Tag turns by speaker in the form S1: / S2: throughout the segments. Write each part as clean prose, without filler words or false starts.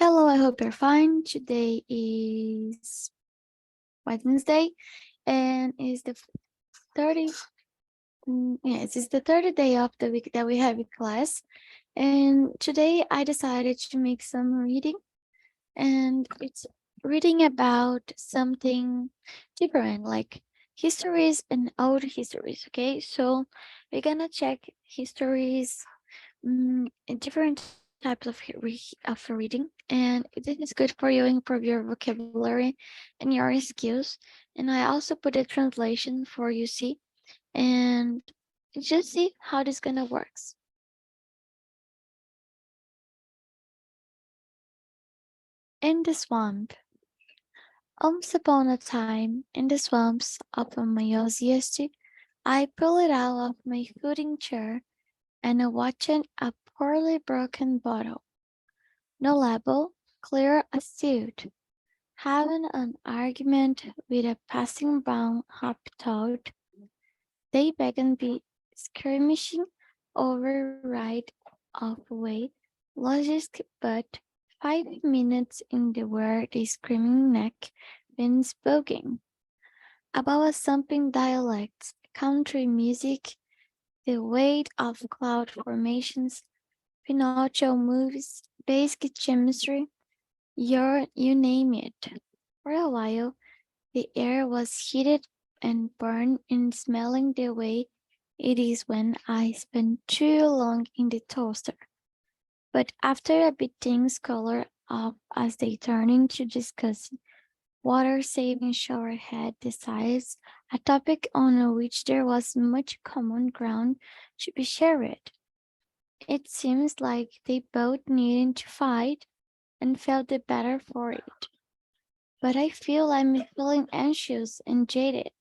S1: Hello, I hope you're fine. Today is Wednesday and is the 30 yes, it's the third day of the week that we have a class. And today I decided to make some reading, and it's reading about something different, like histories and old histories. Okay, so we're gonna check histories, different types of reading, and this is good for you, improve your vocabulary and your skills. And I also put a translation for you see, and just see how this gonna works. In the swamp. Once upon a time, in the swamps of Mayosiesti, I pulled out of my folding chair and watched a poorly broken bottle. No label, clear as suit. Having an argument with a passing brown hop-toad, they began be skirmishing over right of way, logic, but 5 minutes in the were the screaming neck been spoken. About a something dialect, country music, the weight of cloud formations, Pinocchio movies, basic chemistry, you name it. For a while, the air was heated and burned in smelling the way it is when I spend too long in the toaster. But after a bit things color up as they turn into discussing water-saving showerhead decides, a topic on which there was much common ground to be shared. It seems like they both needed to fight and felt the better for it. But I feel I'm feeling anxious and jaded.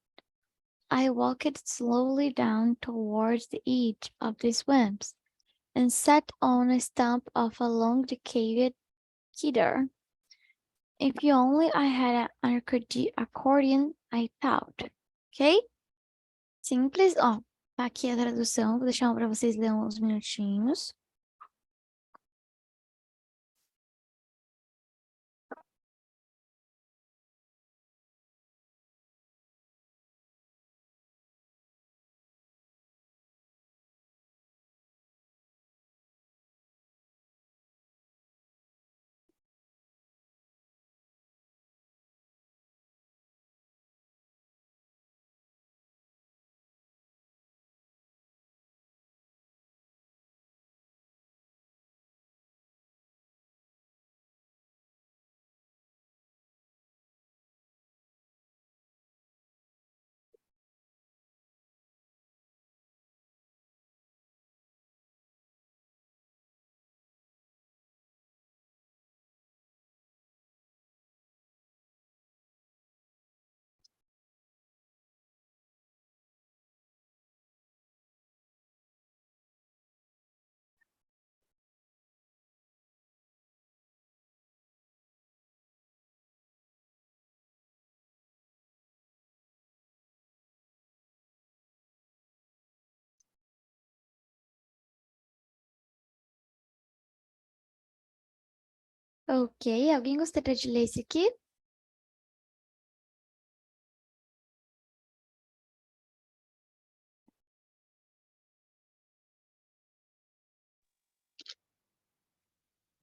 S1: I walked slowly down towards the edge of the swamps and sat on a stump of a long decayed cedar. If you only I had an accordion, I thought. Ok? Simples, ó. Tá aqui a tradução, vou deixar para vocês lerem uns minutinhos. Ok, alguém gostaria de ler esse aqui?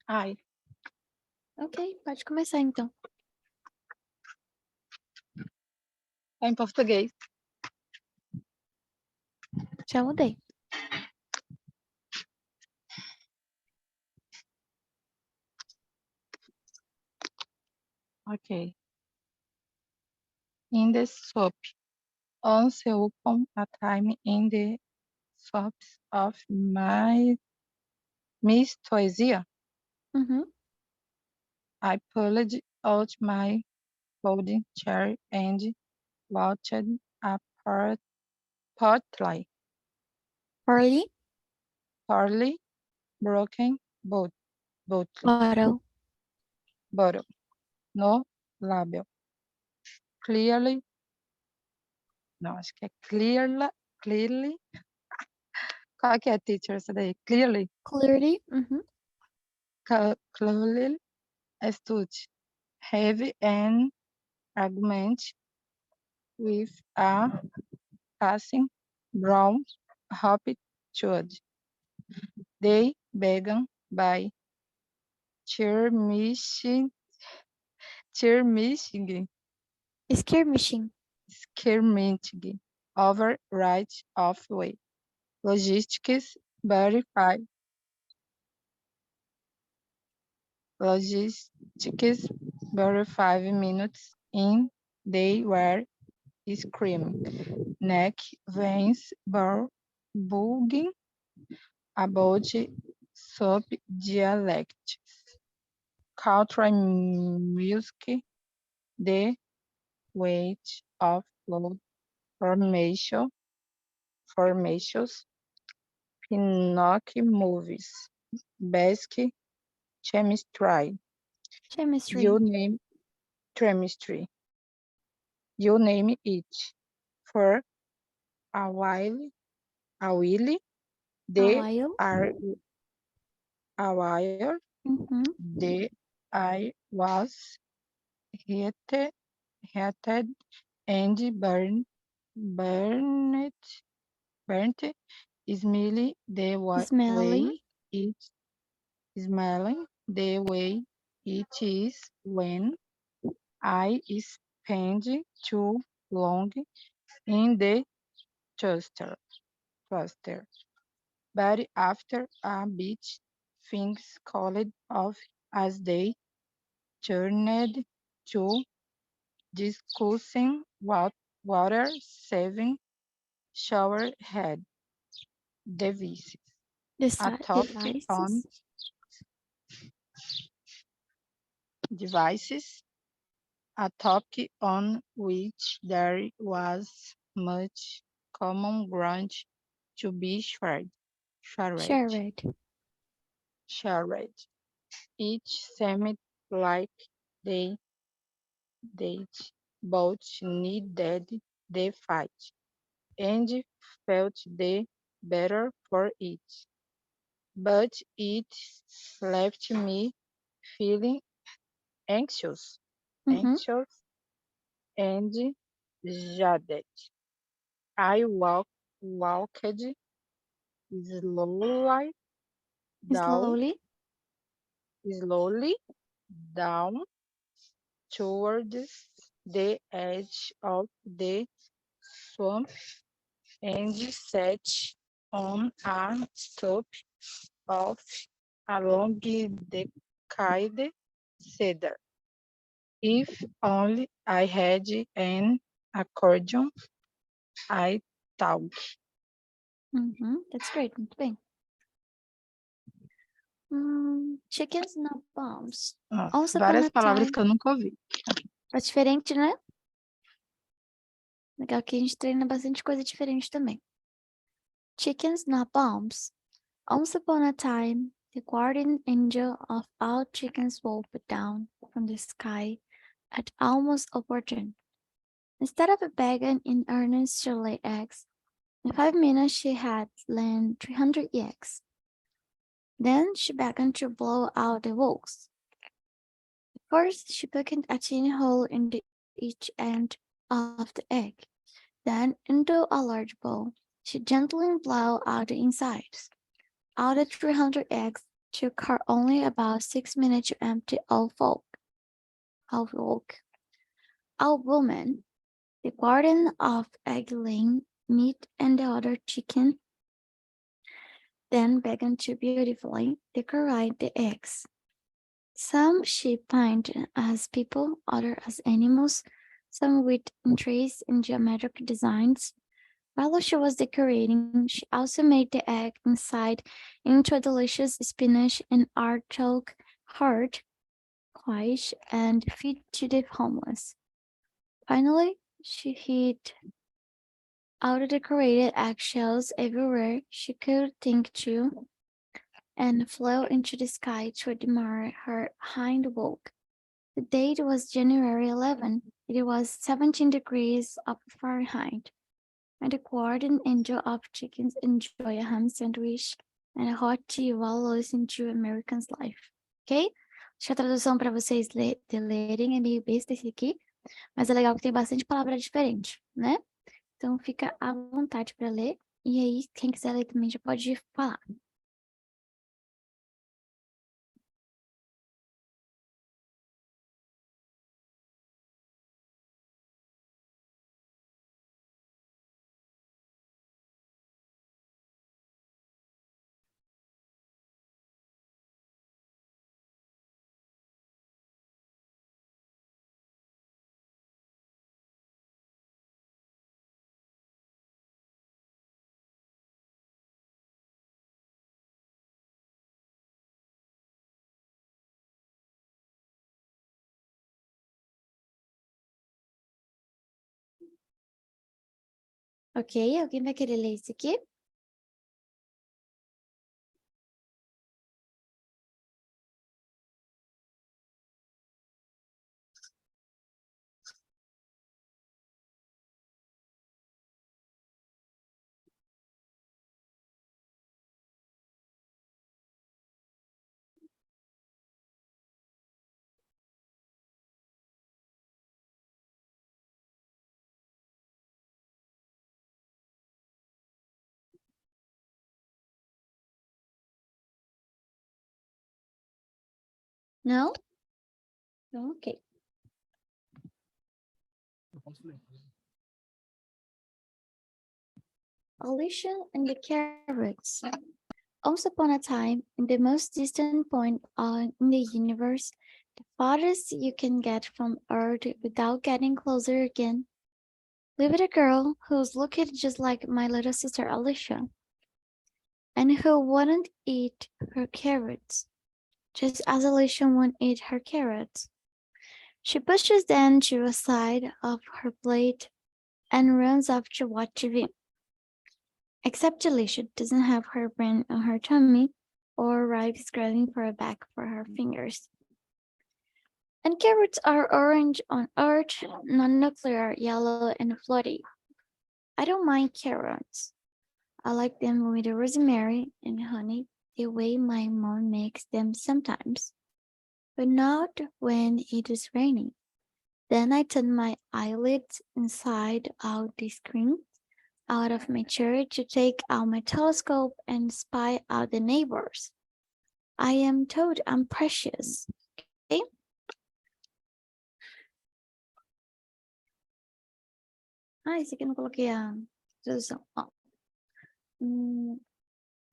S2: Ai,
S1: Ok, pode começar então.
S2: é em português.
S1: Já mudei.
S2: Ok. In the soap. Once upon a time in the swamps of my Miss Toisia,
S1: Uhum.
S2: I pulled out my folding chair and watched a partly
S1: Orly,
S2: broken bottle.
S1: bottle.
S2: Bottle. No label. Clearly. Não, acho que é clearly. Qual que é, teacher, essa daí? Clearly.
S1: Clearly. Uhum.
S2: Clearly astute, have an argument with a passing brown hopped chud. They began by skirmishing, skirmishing,
S1: Skirmishing.
S2: skirmishing over right of way. Logistics verify logistics very 5 minutes in they were screaming. Neck veins were bugging about sub-dialects. Cultural music, the weight of load formations, Pinocchio movies, basic chemistry,
S1: Chemistry.
S2: you name chemistry, you name it. For a while,
S1: A
S2: they
S1: while.
S2: are a while,
S1: Mm-hmm.
S2: the I was heated, heated and burned, burnt, smelly the
S1: Smelling.
S2: way it smelling the way it is when I spend too long in the toaster. toaster. But after a bit, things cooled off as they turned to discussing what water-saving shower head devices. A topic on
S1: Devices.
S2: devices, a topic on which there was much common ground to be shared.
S1: Shared.
S2: shared. Each seemed like they both needed the fight and felt the better for it. But it left me feeling anxious,
S1: Mm-hmm.
S2: anxious and jaded. I walked slowly down,
S1: Slowly.
S2: slowly down towards the edge of the swamp and sat on a stop of along the decayed cedar. If only I had an accordion, I thought.
S1: Mm-hmm. That's great. Muito bem. Chickens not bombs.
S2: Nossa,
S1: Once upon
S2: várias
S1: a
S2: palavras
S1: time.
S2: que eu nunca ouvi.
S1: É diferente, né? Legal que a gente treina bastante coisa diferente também. Chickens not bombs. Once upon a time, the guardian angel of all chickens swooped down from the sky at almost opportune. Instead of begging in earnest to lay eggs, in 5 minutes she had laid 300 eggs. Then she began to blow out the yolks. First, she poked a tiny hole in each end of the egg. Then, into a large bowl, she gently blew out the insides. Out of 300 eggs, took her only about 6 minutes to empty all yolk. Our woman, the guardian of egg-laying, meat, and the other chicken, then began to beautifully decorate the eggs. Some she painted as people, others as animals, some with intricate and geometric designs. While she was decorating, she also made the egg inside into a delicious spinach and artichoke heart, quiche, and feed to the homeless. Finally, she hid out the decorated eggshells everywhere she could think to, and flew into the sky to admire her hind walk. The date was January 11. It was 17 degrees of Fahrenheit, and the guardian angel of chickens enjoy a ham sandwich and a hot tea while listening to American's Life. Okay? Acho que a tradução para vocês lerem é meio besta esse aqui, mas é legal que tem bastante palavra diferente, né? Então fica à vontade para ler. E aí, quem quiser ler também já pode falar. Ok? Alguém vai querer ler esse aqui? Não? Então, ok. Alicia and the Carrots. Once upon a time, in the most distant point in the universe, the farthest you can get from Earth without getting closer again, lived a girl who's looked just like my little sister Alicia, and who wouldn't eat her carrots, just as Alicia won't eat her carrots. She pushes them to a side of her plate and runs off to watch TV. Except Alicia doesn't have her brain on her tummy or ripe scratching for a back for her fingers. And carrots are orange on Earth, non-nuclear, yellow, and floaty. I don't mind carrots. I like them with rosemary and honey, the way my mom makes them sometimes, but not when it is raining. Then I turn my eyelids inside out the screen out of my chair to take out my telescope and spy out the neighbors. I am told I'm precious. Okay? Esse aqui eu não coloquei a tradução. Ó.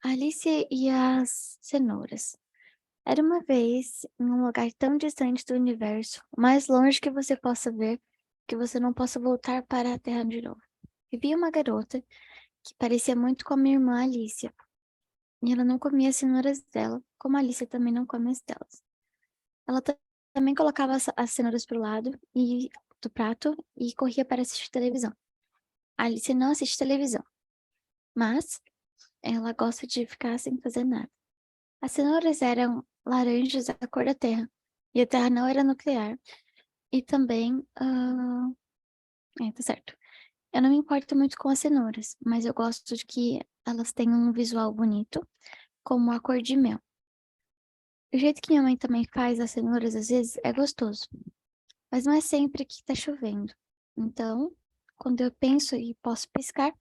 S1: Alice e as cenouras. Era uma vez em um lugar tão distante do universo, mais longe que você possa ver, que você não possa voltar para a Terra de novo. Vivia uma garota que parecia muito com a minha irmã Alicia. E ela não comia as cenouras dela, como a Alicia também não come as delas. Ela também colocava as cenouras pro lado do prato e corria para assistir televisão. A Alice não assiste televisão, mas ela gosta de ficar sem fazer nada. As cenouras eram laranjas da cor da terra, e a terra não era nuclear. E também, tá certo. Eu não me importo muito com as cenouras, mas eu gosto de que elas tenham um visual bonito, como a cor de mel. O jeito que minha mãe também faz as cenouras às vezes é gostoso, mas não é sempre que tá chovendo. Então, quando eu penso e posso piscar,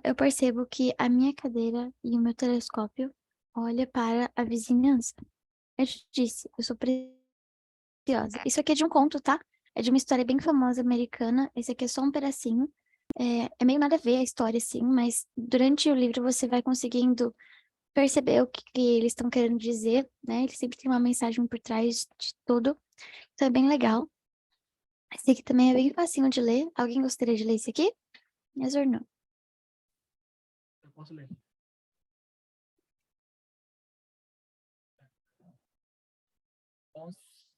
S1: eu percebo que a minha cadeira e o meu telescópio olha para a vizinhança. Eu te disse, eu sou preciosa. Isso aqui é de um conto, tá? É de uma história bem famosa americana. Esse aqui é só um pedacinho. É meio nada a ver a história, sim, mas durante o livro você vai conseguindo perceber o que eles estão querendo dizer, né? Ele sempre tem uma mensagem por trás de tudo. Então é bem legal. Esse aqui também é bem facinho de ler. Alguém gostaria de ler esse aqui? Yes or no?
S3: Eu posso ler. Once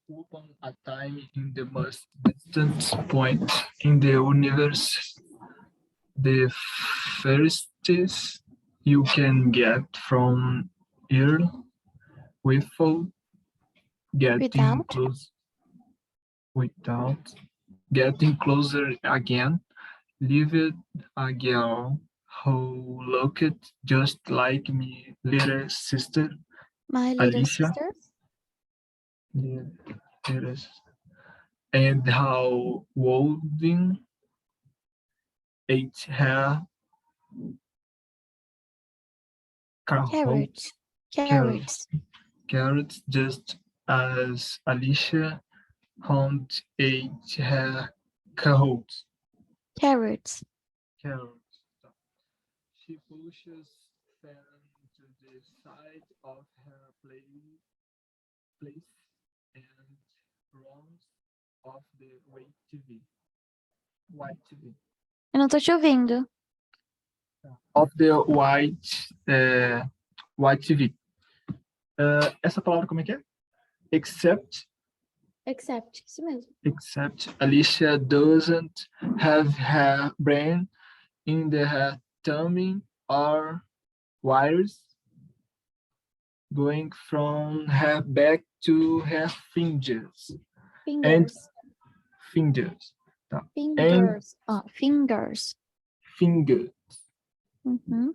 S3: upon a time, in the most distant point in the universe, the furthest you can get from Earth without getting
S1: Without?
S3: close, without getting closer again, lived a girl who looked just like me little sister
S1: My little
S3: Alicia.
S1: sister?
S3: Yeah, it is. And how Wolding ate her carrot,
S1: Carrots.
S3: carrot,
S1: Carrots.
S3: carrots just as Alicia Hunt ate her carrots.
S1: Carrots.
S3: Carrots. She pushes Fan to the side of her place and runs off the white TV.
S1: Eu não tô te ouvindo.
S3: Of the white TV. Essa palavra como é que é? Except
S1: Except. Isso mesmo.
S3: except Alicia doesn't have her brain in her tummy or wires going from her back to her fingers.
S1: Fingers.
S3: Fingers. Tá.
S1: Fingers. Ah, fingers.
S3: Finger.
S1: Uhum.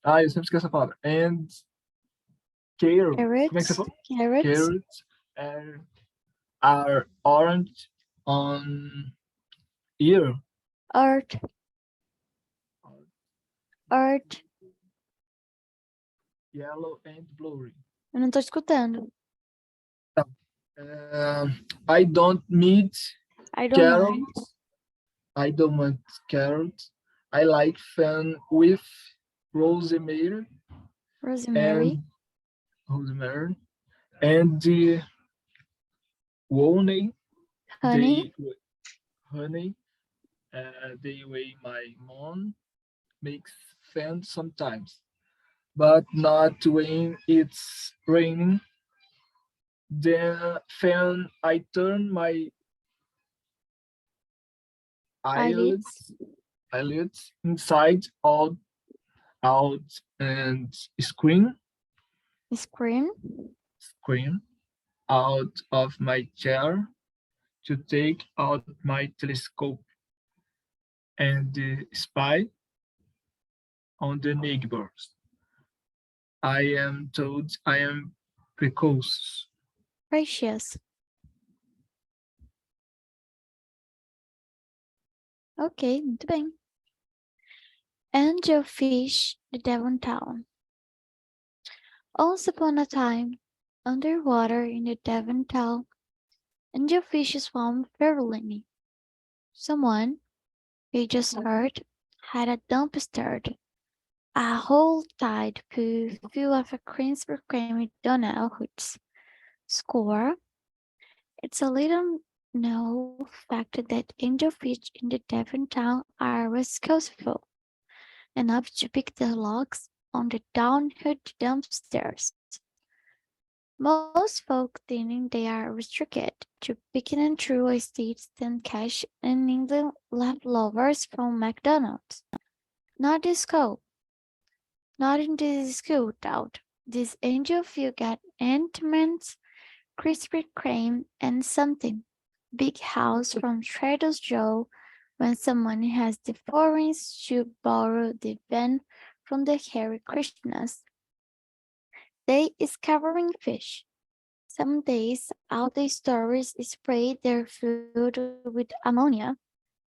S3: Ah, eu sempre esqueço a palavra. And carrots. Como é que você
S1: Carrots.
S3: falou?
S1: Carrots.
S3: Carrots are orange on ear.
S1: Earth. Earth.
S3: Yellow and blurry.
S1: Eu não tô escutando.
S3: I don't need
S1: I don't
S3: carrots.
S1: mind.
S3: I don't want carrots. I like fun with rosemary
S1: Rosemary.
S3: and the honey.
S1: Honey.
S3: Honey. The way my mom makes fun sometimes, but not when it's raining. Then fan I turn my eyelids inside out and scream
S1: Scream.
S3: out of my chair to take out my telescope and spy on the neighbors. I am told I am precocious.
S1: Precious. Ok, muito bem. Angelfish, the Devon Town. Once upon a time, underwater in the Devon Town, angelfish swam fervently. Someone, we just heard, had a dumpster, a whole tide pool full of a Krispy Kreme donuts. Score. It's a little known fact that angelfish in the Devon Town are resourceful enough to pick the locks on the downhill dumpsters. Most folk think they are restricted to picking and through estates and cash and England leftovers from McDonald's. Not this school. Not in this school, doubt. This angel few get Ant-Man's Krispy Kreme and something. Big house from Trader Joe when someone has the foreigners to borrow the van from the Hare Krishnas. They is covering fish. Some days out the stores spray their food with ammonia.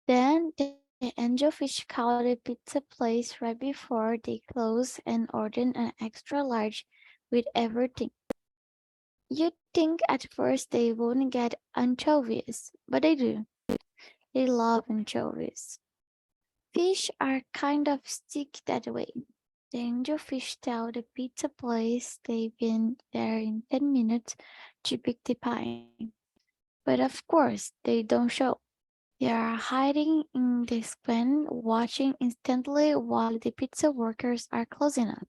S1: Then the angelfish called the pizza place right before they close and order an extra large with everything. You'd think at first they wouldn't get anchovies, but they do. They love anchovies. Fish are kind of stick that way. The angelfish tell the pizza place they've been there in 10 minutes to pick the pie. But of course, they don't show. They are hiding in the square, watching intently while the pizza workers are closing up.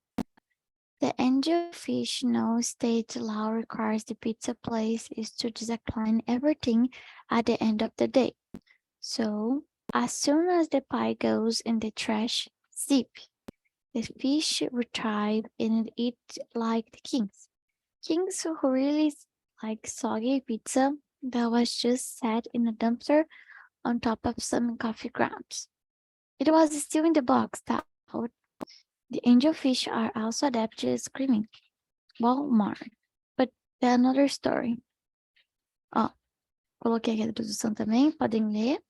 S1: The angelfish knows state law requires the pizza place is to decline everything at the end of the day. So, as soon as the pie goes in the trash, zip, the fish retrieve and eat like the kings. Kings who really like soggy pizza that was just sat in a dumpster on top of some coffee grounds. It was still in the box, thought. The angelfish are also adept at screaming Walmart, but Another story. Ó, coloquei aqui a tradução também, podem ler.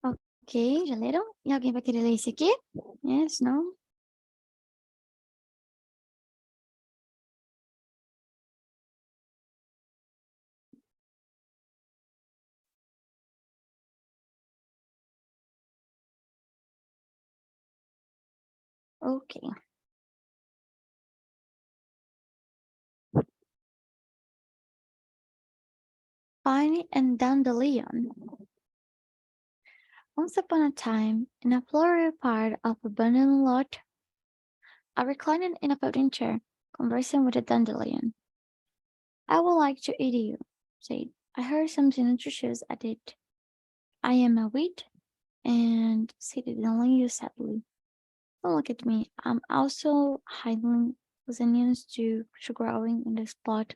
S1: Ok, já leram? E alguém vai querer ler esse aqui? Yes, no? Ok. Pine and Dandelion. Once upon a time, in a floral part of a abandoned lot, I reclined in a folding chair, conversing with a dandelion. I would like to eat you, said. I heard something nutritious at it. I am a wheat, and said the dandelion sadly. Don't look at me. I'm also hiding onions to growing in this plot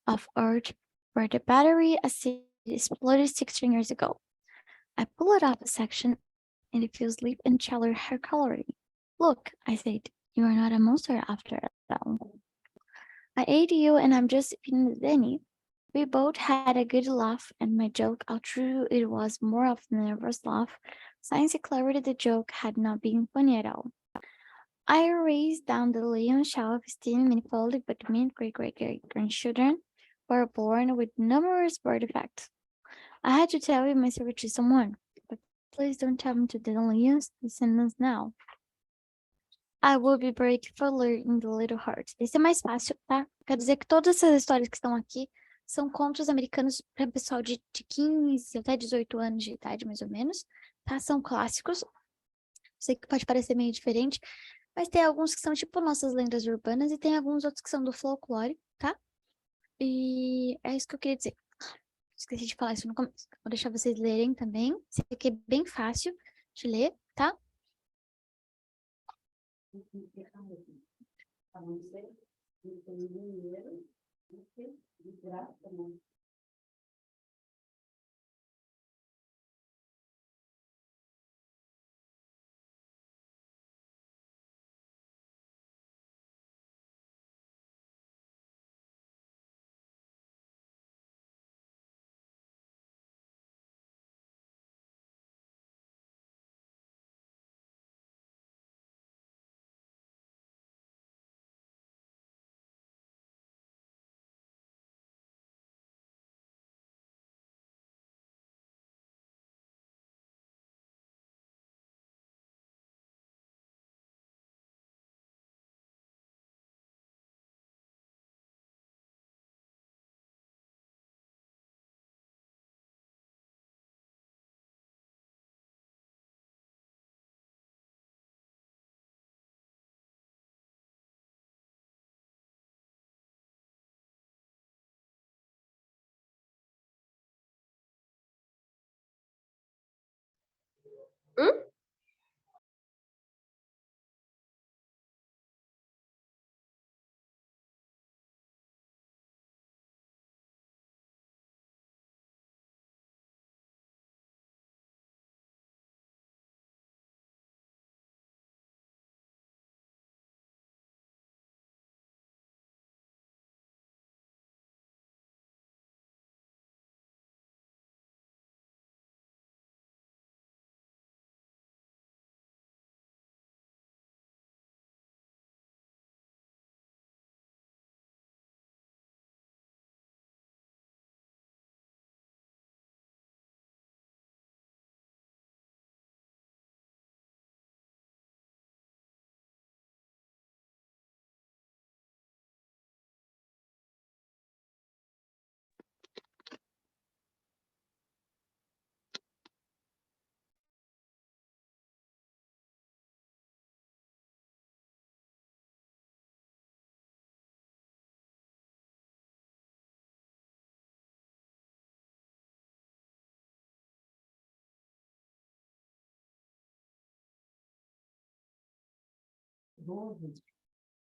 S1: of earth where the battery acid exploded 16 years ago. I pull it up a section and it feels deep and shallow hair coloring. Look, I said, you are not a monster after all. I ate you and I'm just feeling Danny. We both had a good laugh, and my joke, although it was more of a nervous laugh, science declared the joke had not been funny at all. I raised down the Leon shelf, steam manifold, but me and great-great-great-grandchildren were born with numerous bird defects. I had to tell you my secret to someone, but please don't tell me to the Leon's descendants now. I will be very fuller in the little heart. Esse é mais fácil, tá? Quer dizer que todas essas histórias que estão aqui são contos americanos para pessoal de 15 até 18 anos de idade, mais ou menos, tá? São clássicos. Sei que pode parecer meio diferente, mas tem alguns que são tipo nossas lendas urbanas e tem alguns outros que são do folclore, tá? E é isso que eu queria dizer. Esqueci de falar isso no começo. Vou deixar vocês lerem também. Esse aqui é bem fácil de ler, tá?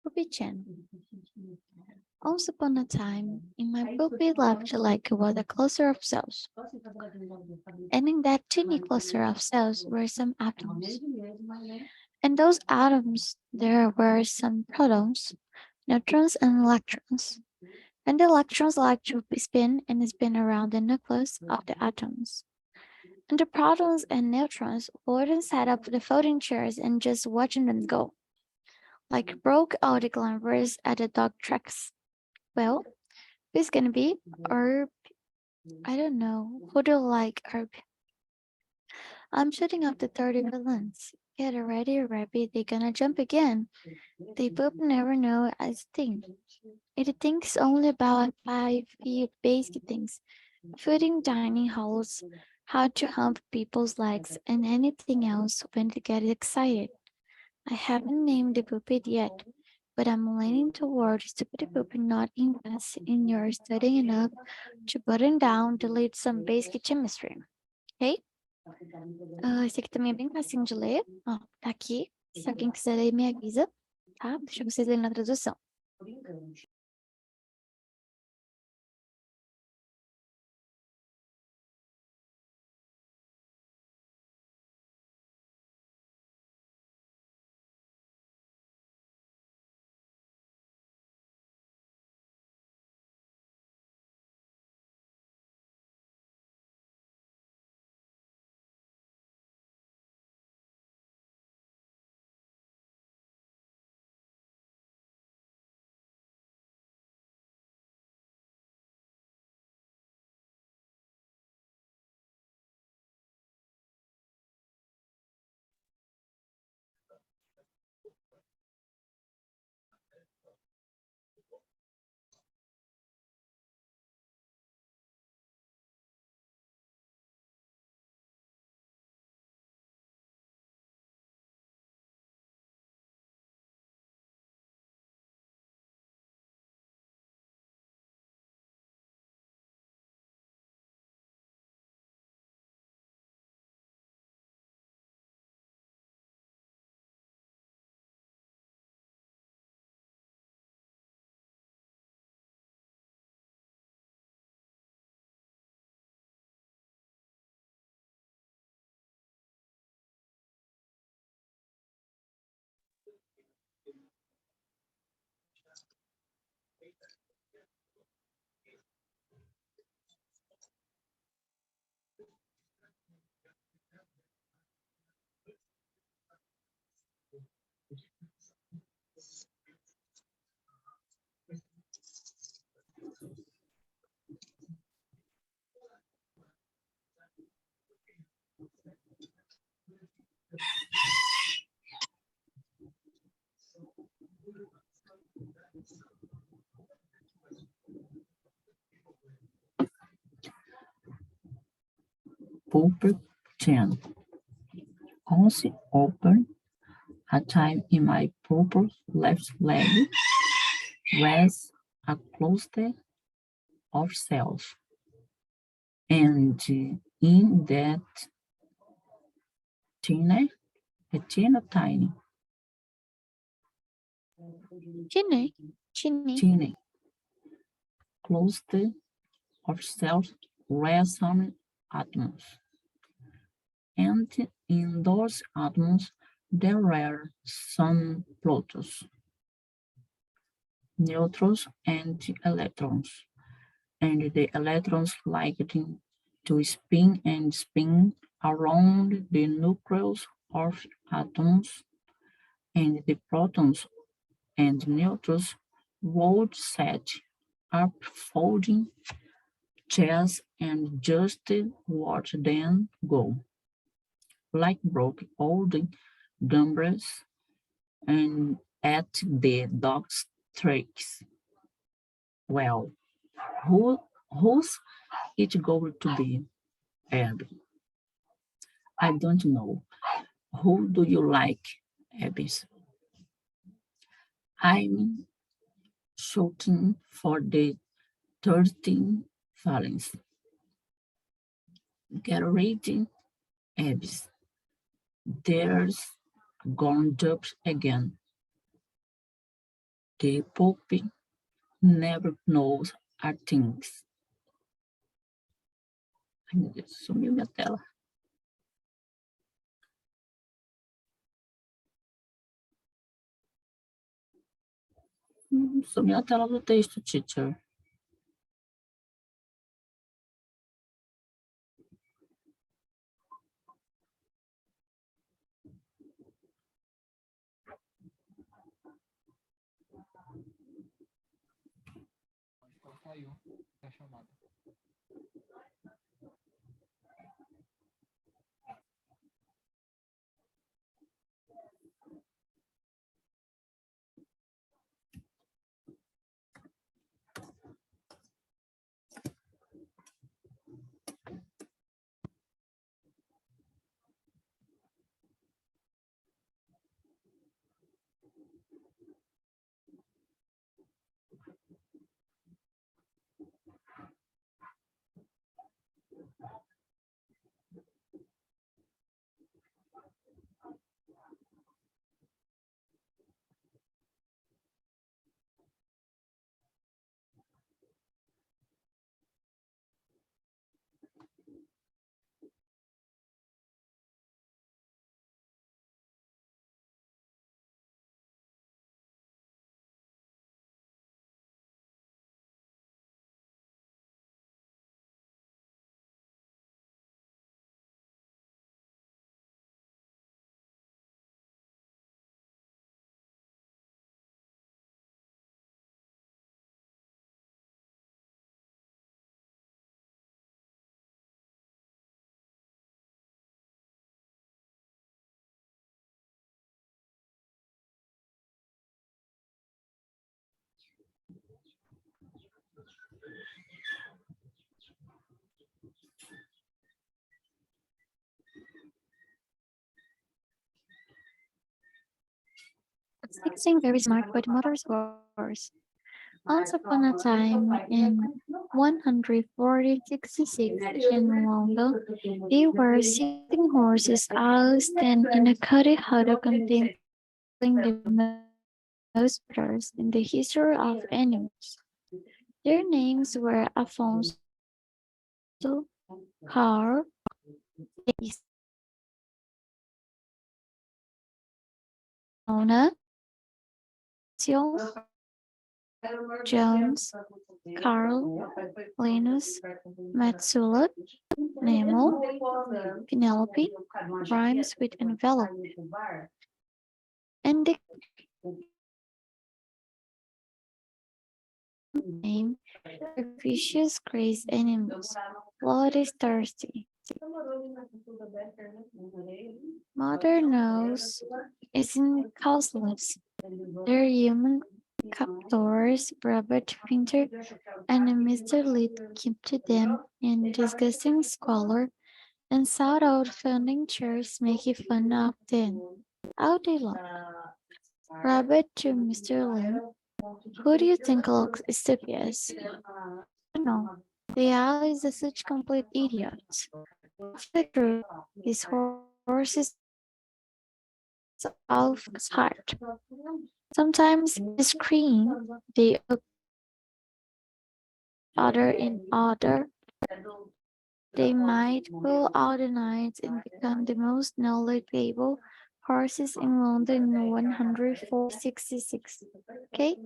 S1: Poopy Chan. Once upon a time, in my poopy left like was a cluster of cells, and in that teeny cluster of cells were some atoms. In those atoms, there were some protons, neutrons, and electrons. And the electrons like to spin around the nucleus of the atoms. And the protons and neutrons wouldn't set up the folding chairs and just watching them go, like broke out the glamours at the dog tracks. Well, who's gonna be? Herb? I don't know. Who do you like, Herb? I'm shooting off the 30 villains. Get ready, Rabbit. They're gonna jump again. They both never know as thing. It thinks only about 5 feet basic things. Fooding dining halls, how to hump people's legs, and anything else when they get excited. I haven't named the puppet yet, but I'm leaning towards stupid puppet not invest in your studying enough to button down, delete some basic chemistry. Ok? Esse aqui também é bem facinho de ler. Ó, tá aqui. Se alguém quiser ler, me avisa, tá? Deixa vocês lerem na tradução.
S4: Puppet Chan. Once upon a time in my purple left leg was a cluster of cells, and in that Tiny, tiny,
S1: Chinny.
S4: teeny, closed of cells rare some atoms. And in those atoms, there are some protons, neutrons, and electrons. And the electrons like to spin and spin around the nucleus of atoms, and the protons and neutrons would set up folding chairs and just watch them go, like broke old gamblers and at the dog's tricks. Well, who's it going to be, Abby? I don't know. Who do you like, Abby? I'm shooting for the 13 Valens. Get ready, Abby. There's gone up again. The puppy never knows our things. Ai, meu Deus, sumiu minha tela. Sumiu a tela do texto, teacher.
S3: Saiu da chamada.
S1: Sixteen very smart with motor scores. Once upon a time, in 146 in London, there were 16 horses all stand in a cottage huddle containing the most brothers in the history of animals. Their names were Afonso, Carl, Isona, Jones, Carl, Linus, Metsulat, Nemo, Penelope, rhymes with envelope, and the name vicious crazed animals. Blood is thirsty. Mother knows isn't causeless. They're human captors, Robert Pinter and Mr. Lead keep to them in disgusting squalor and sought out founding chairs making fun of them. How they look. Robert to Mr. Lee. Who do you think looks stupidest? No, they are is such complete idiots. The truth, his horse is of heart. Sometimes they scream, they other in order. They might pull out the nights and become the most knowledgeable horses in London in 166. Ok?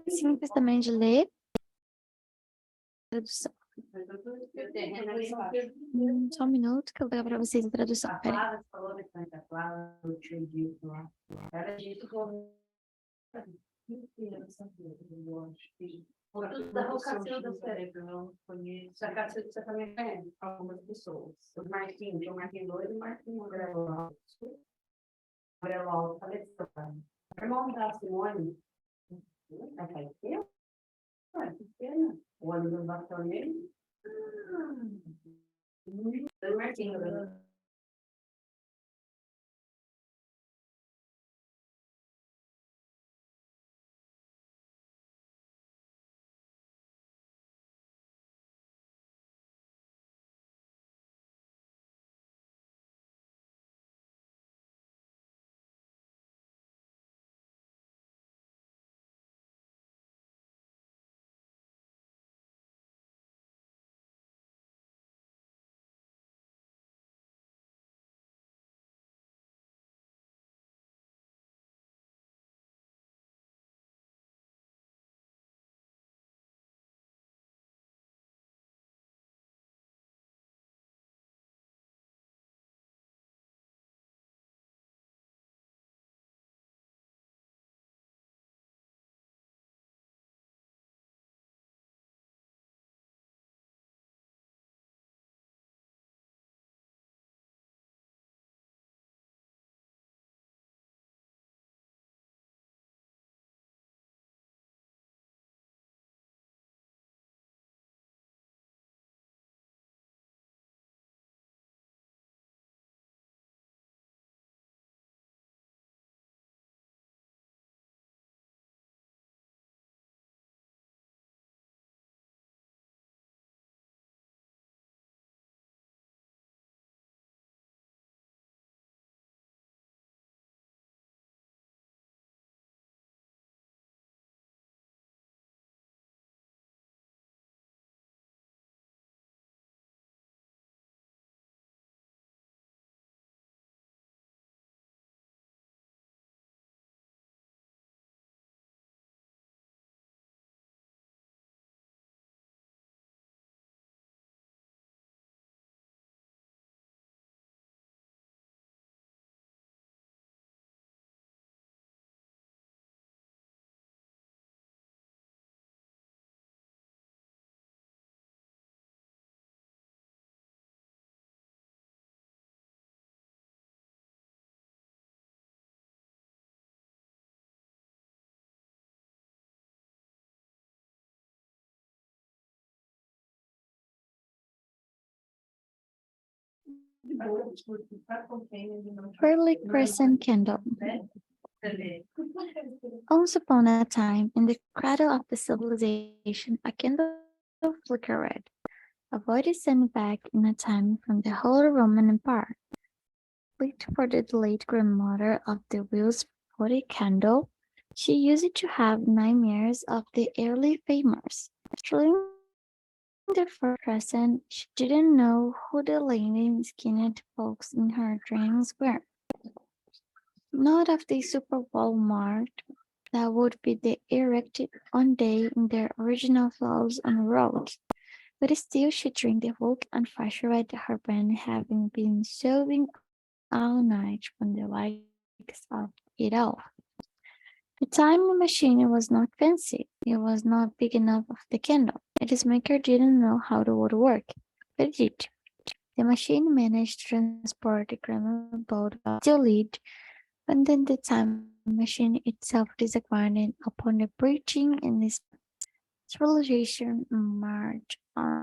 S1: Simples também de ler. Tradução. Só um minuto que eu vou pegar para vocês a tradução. Peraí.
S5: Tudo da vocação do cérebro, não conheço. A Cássia você também conhece algumas pessoas. O Marquinhos, o Marquinhos doido, o Marquinhos Amarelo. Amarelo, faleceu. O irmão da Simone, eu? Pequena. O ano do Batonês. O Marquinhos.
S1: Pearly Crescent Candle. Once upon a time, in the cradle of the civilization, a candle flickered. A voice sent back in a time from the Holy Roman Empire. Clicked for the late grandmother of the Will's potted candle. She used to have nightmares of the early famers. During the first crescent, she didn't know who the lady skinned folks in her dreams were. Not of the Super Walmart that would be erected one day in their original flows on the road. But still she drank the milk and frustrated her brain having been sobbing all night from the likes of it all. The time machine was not fancy. It was not big enough of the candle. Its maker didn't know how it would work, but it did. The machine managed to transport the grandma boat to lead, and then the time machine itself disappointed upon the breaching in this civilization march on.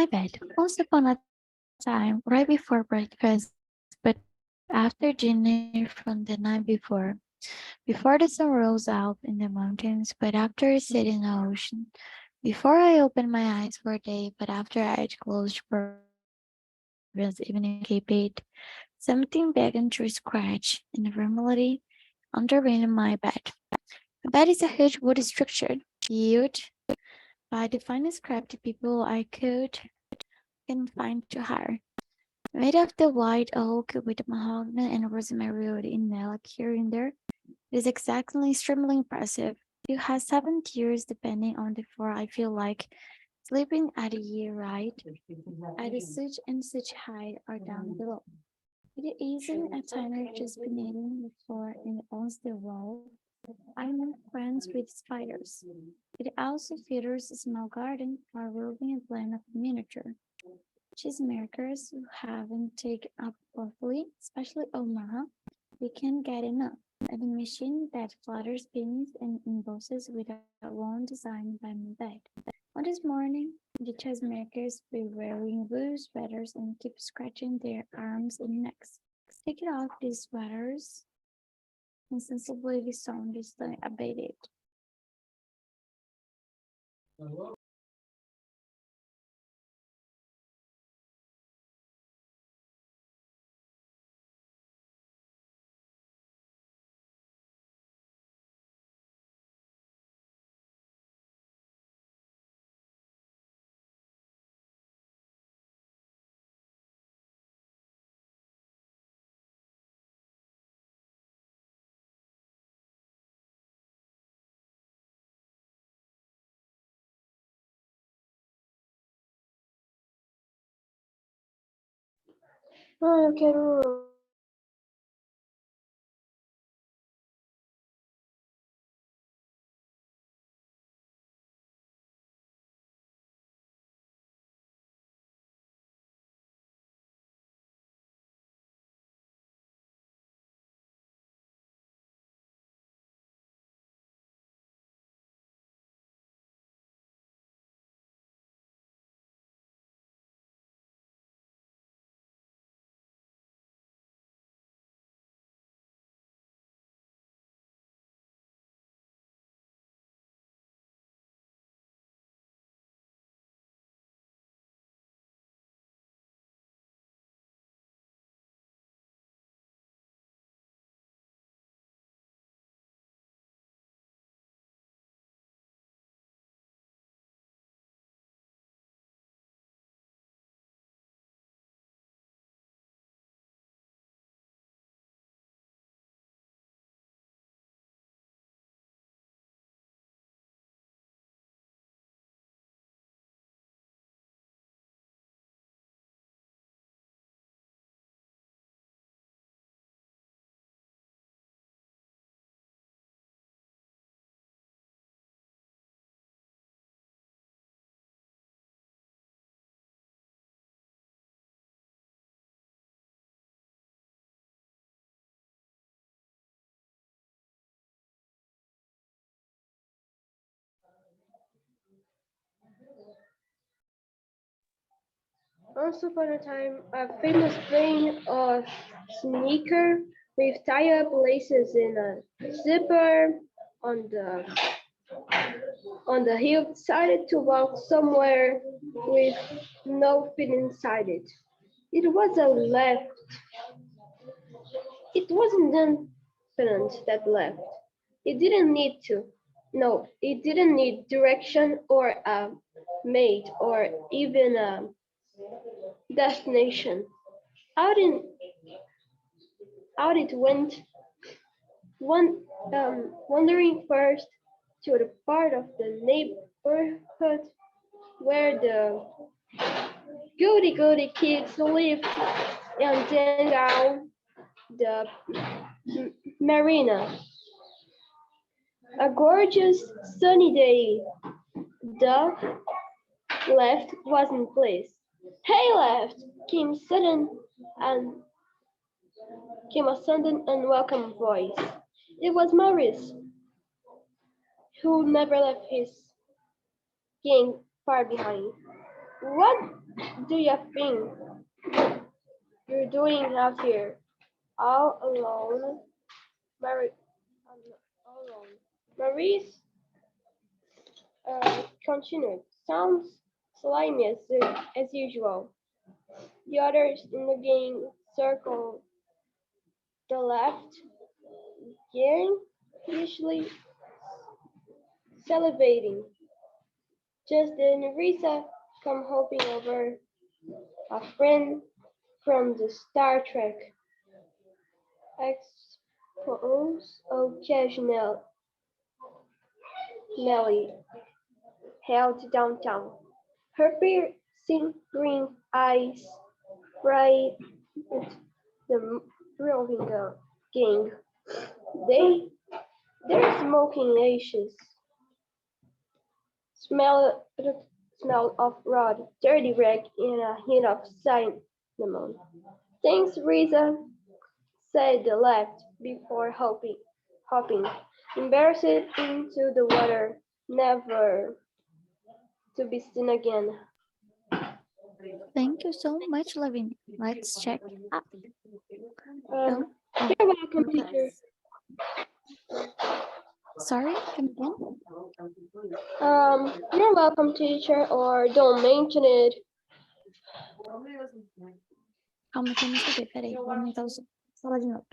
S1: My bed. Once upon a time, right before breakfast, but after dinner from the night before the sun rose up in the mountains, but after it set in the ocean, before I opened my eyes for day, but after I had closed previous evening Cape 8, something began to scratch and firmly underneath my bed. My bed is a huge wood structure, built by the finest crafty people I could can find to hire. Made of the white oak with mahogany and rosemary wood inlaid here and there, it is exactly extremely impressive. It has 7 tiers depending on the floor. I feel like sleeping at a year right at a such and such height or down below. It isn't a tiny just beneath the floor and owns the wall. I'm friends with spiders. It also features a small garden for roving a blend of miniature cheesemakers who haven't taken up properly, especially Omaha. We can't get enough. And a machine that flutters pins and embosses with a one designed by my bed. On this morning, the cheesemakers were wearing blue sweaters and keep scratching their arms and necks. Taking off these sweaters, insensibly the sound is abated.
S6: Ah, eu quero. Once upon a time, a famous brand of sneaker with tie-up laces and a zipper on the heel decided to walk somewhere with no feet inside it. It was a left. It wasn't confident that left. It didn't need to. No, it didn't need direction or a mate or even a destination. Out in out it went, wandering first to the part of the neighborhood where the goody kids lived, and then down the marina. A gorgeous sunny day. The left was in place. Hey left! And came a sudden unwelcome voice. It was Maurice, who never left his gang far behind. What do you think you're doing out here? All alone? All alone. Maurice continued. Sounds slimy as usual. The others in the gang circled the left, usually salivating. Just then Risa come hopping over, a friend from the Star Trek expose occasionally held downtown. Her piercing green eyes bright the roving gang. They're smoking ashes. Smell of rod, dirty rag, and a hint of cinnamon. Thanks, Risa, said the left before hopping, embarrassed into the water, never to be seen again.
S1: Thank you so much, Lavinia. Let's check up.
S6: Um,
S1: Oh,
S6: you're welcome, teacher.
S1: sorry, come again?
S6: You're welcome, teacher, or don't mention it.
S1: Calma que eu não escutei, peraí, vou aumentar o som. Fala de novo.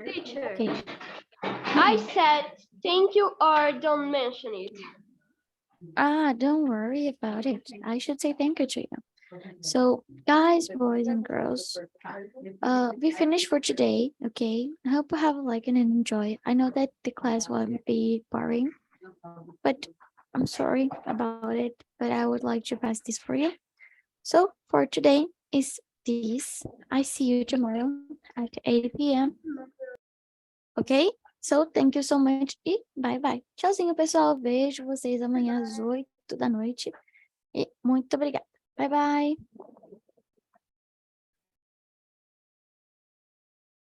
S6: Teacher,
S1: Ok.
S6: I said thank you or don't mention it.
S1: Ah, don't worry about it. I should say thank you to you. So, guys, boys and girls, we finished for today, okay? I hope you have like and enjoy. I know that the class won't be boring, but I'm sorry about it, but I would like to pass this for you. So, for today is this. I see you tomorrow at 8 p.m. Ok? So, thank you so much e bye bye. Tchauzinho, pessoal. Vejo vocês amanhã às 8 da noite. E muito obrigada. Bye bye.